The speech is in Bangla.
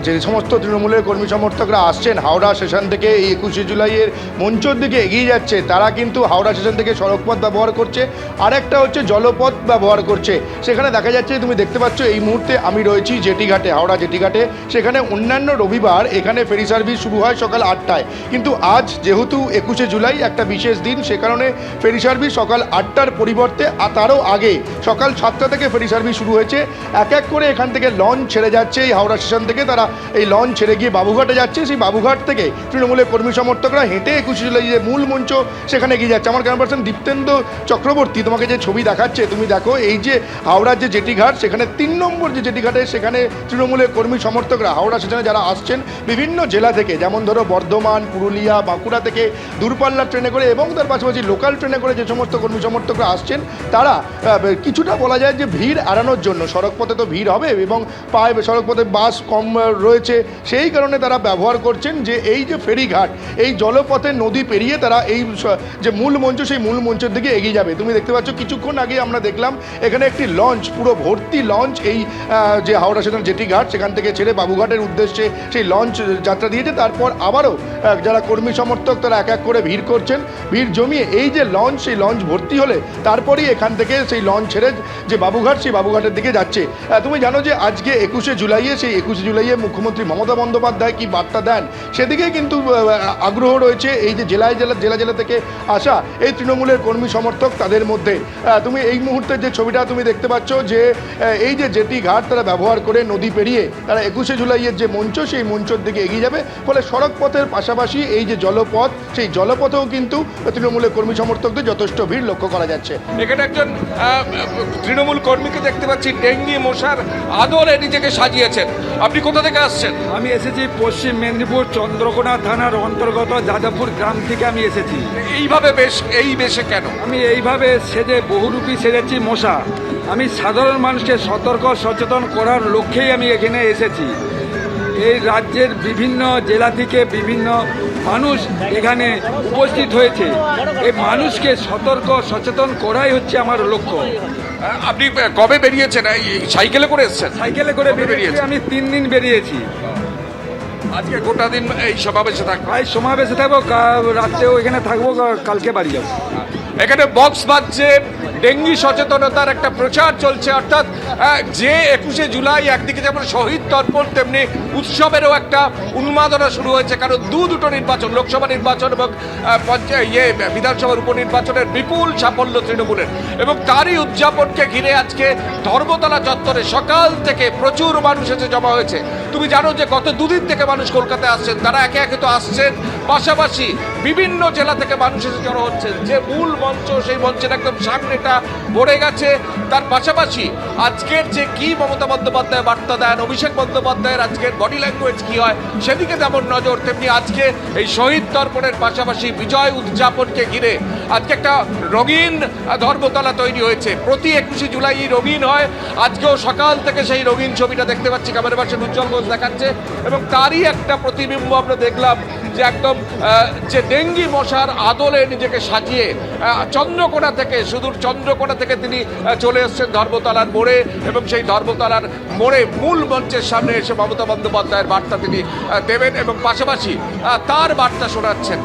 যে সমস্ত তৃণমূলের কর্মী সমর্থকরা আসছেন হাওড়া স্টেশন থেকে এই 21শে জুলাইয়ের মঞ্চের দিকে এগিয়ে যাচ্ছে, তারা কিন্তু হাওড়া স্টেশন থেকে সড়কপথ ব্যবহার করছে, আরেকটা হচ্ছে জলপথ ব্যবহার করছে। সেখানে দেখা যাচ্ছে, তুমি দেখতে পাচ্ছ এই মুহূর্তে আমি রয়েছি জেটিঘাটে, হাওড়া জেটিঘাটে। সেখানে অন্যান্য রবিবার এখানে ফেরি সার্ভিস শুরু হয় সকাল 8টায়, কিন্তু আজ যেহেতু 21শে জুলাই একটা বিশেষ দিন, সে কারণে ফেরি সার্ভিস সকাল 8টার পরিবর্তে তারও আগে সকাল 7টা থেকে ফেরি সার্ভিস শুরু হয়েছে। এক এক করে এখান থেকে লঞ্চ ছেড়ে যাচ্ছে এই হাওড়া স্টেশন থেকে, তারা এই লঞ্চ ছেড়ে গিয়ে বাবুঘাটে যাচ্ছে। সেই বাবুঘাট থেকে তৃণমূলের কর্মী সমর্থকরা হেঁটে 21শে জুলাই যে মূল মঞ্চ সেখানে এগিয়ে যাচ্ছে। আমার ক্যামেরা পার্সন দীপ্তেন্দ্র চক্রবর্তী তোমাকে যে ছবি দেখাচ্ছে, তুমি দেখো এই যে হাওড়ার যে জেটিঘাট, সেখানে 3 নম্বর যে জেটিঘাটে, সেখানে তৃণমূলের কর্মী সমর্থকরা হাওড়া স্টেশনে যারা আসছেন বিভিন্ন জেলা থেকে, যেমন ধরো বর্ধমান, পুরুলিয়া, বাঁকুড়া থেকে দূরপাল্লার ট্রেনে করে এবং তার পাশাপাশি লোকাল ট্রেনে করে যে সমস্ত কর্মী সমর্থকরা আসছেন, তারা কিছুটা বলা যায় যে ভিড় এড়ানোর জন্য, সড়কপথে তো ভিড় হবে এবং সড়কপথে বাস কম রয়েছে, সেই কারণে তারা ব্যবহার করছেন যে এই যে ফেরিঘাট, এই জলপথে নদী পেরিয়ে তারা এই যে মূল মঞ্চ, সেই মূল মঞ্চের দিকে এগিয়ে যাবে। তুমি দেখতে পাচ্ছ কিছুক্ষণ আগে আমরা দেখলাম এখানে একটি লঞ্চ, পুরো ভর্তি লঞ্চ, এই যে হাওড়া স্টেশন জেটিঘাট সেখান থেকে ছেড়ে বাবুঘাটের উদ্দেশ্যে সেই লঞ্চ যাত্রা দিয়েছে। তারপর আবারও যারা কর্মী সমর্থক তারা এক এক করে ভিড় করছেন, ভিড় জমিয়ে এই যে লঞ্চ, সেই লঞ্চ ভর্তি হলে তারপরেই এখান থেকে সেই লঞ্চ ছেড়ে যে বাবুঘাট, সেই বাবুঘাটের দিকে যাচ্ছে। তুমি জানো যে আজকে 21শে জুলাইয়ে, সেই 21শে জুলাইয়ে মুখ্যমন্ত্রী মমতা বন্দ্যোপাধ্যায় কি বার্তা দেন সেদিকে কিন্তু আগ্রহ রয়েছে এই যে জেলা জেলা থেকে আসা এই তৃণমূলের কর্মী সমর্থক তাদের মধ্যে। তুমি এই মুহূর্তের যে ছবিটা তুমি দেখতে পাচ্ছ যে এই যে জেটি ঘাট তারা ব্যবহার করে নদী পেরিয়ে তারা 21শে জুলাইয়ের যে মঞ্চ, সেই মঞ্চের দিকে এগিয়ে যাবে। ফলে সড়ক পথের পাশাপাশি এই যে জলপথ, সেই জলপথেও কিন্তু তৃণমূলের কর্মী সমর্থকদের যথেষ্ট ভিড় লক্ষ্য করা যাচ্ছে। এখানে একজন তৃণমূল কর্মীকে দেখতে পাচ্ছি ডেঙ্গি মশার আদরে নিজেকে সাজিয়েছেন। আপনি কোথা থেকে আসছেন? আমি এসেছি পশ্চিম মেদিনীপুর চন্দ্রকোনা থানার অন্তর্গত যাদবপুর গ্রাম থেকে আমি এসেছি। এইভাবে এই বেশে কেন? আমি এইভাবে সেজে বহুরূপী সেজেছি মশা। আমি সাধারণ মানুষকে সতর্ক সচেতন করার লক্ষ্যেই আমি এখানে এসেছি। এই রাজ্যের বিভিন্ন জেলা থেকে বিভিন্ন মানুষ এখানে উপস্থিত হয়েছে। এই মানুষকে সতর্ক সচেতন করাই হচ্ছে আমার লক্ষ্য। আপনি কবে বেরিয়েছেন? সাইকেলে করে এসেছেন? সাইকেলে করে বেরিয়েছি আমি, 3 দিন বেরিয়েছি। আজকে গোটা দিন এই সমাবেশে থাকবো? ভাই সমাবেশে থাকবো, রাত্রেও এখানে থাকবো, কালকে বাড়ি যাবো। এখানে বক্স বাজছে, ডেঙ্গি সচেতনতার একটা প্রচার চলছে। অর্থাৎ যে 21শে জুলাই একদিকে যেমন শহীদ তর্পণ, তেমনি উৎসবেরও একটা উন্মাদনা শুরু হয়েছে। কারণ দুটো নির্বাচন, লোকসভা নির্বাচন এবং বিধানসভার উপনির্বাচনের বিপুল সাফল্য তৃণমূলের, এবং তারই উদযাপনকে ঘিরে আজকে ধর্মতলা চত্বরে সকাল থেকে প্রচুর মানুষ এসে জমা হয়েছে। তুমি জানো যে গত 2 দিন থেকে মানুষ কলকাতায় আসছেন, তারা একে একে তো আসছেন, পাশাপাশি বিভিন্ন জেলা থেকে মানুষ এসে জড়ো হচ্ছেন। যে মূল মঞ্চ, সেই মঞ্চের একদম সামনেটা ভরে গেছে। তার পাশাপাশি আজকের যে কি মমতা বন্দ্যোপাধ্যায় বার্তা দেন, অভিষেক বন্দ্যোপাধ্যায়ের আজকের বডি ল্যাঙ্গুয়েজ কি হয় সেদিকে যেমন নজর, তেমনি আজকে এই শহীদ তর্পণের পাশাপাশি বিজয় উদযাপনকে ঘিরে আজকে একটা রঙিন ধর্মতলা তৈরি হয়েছে। প্রতি 21শে জুলাই রঙিন হয়, আজকেও সকাল থেকে সেই রঙিন ছবিটা দেখতে পাচ্ছি, ক্যামেরা পার্সন উজ্জ্বল ঘোষ দেখাচ্ছে, এবং তারই একটা প্রতিবিম্ব আমরা দেখলাম যে একদম যে ডেঙ্গি মশার আদলে নিজেকে সাজিয়ে চন্দ্রকোনা থেকে, সুদূর চন্দ্রকোনা থেকে তিনি চলে এসছেন ধর্মতলার মোড়ে, এবং সেই ধর্মতলার মোড়ে মূল মঞ্চের সামনে এসে মমতা বন্দ্যোপাধ্যায়ের বার্তা তিনি দেবেন এবং পাশাপাশি তার বার্তা শোনাচ্ছেন।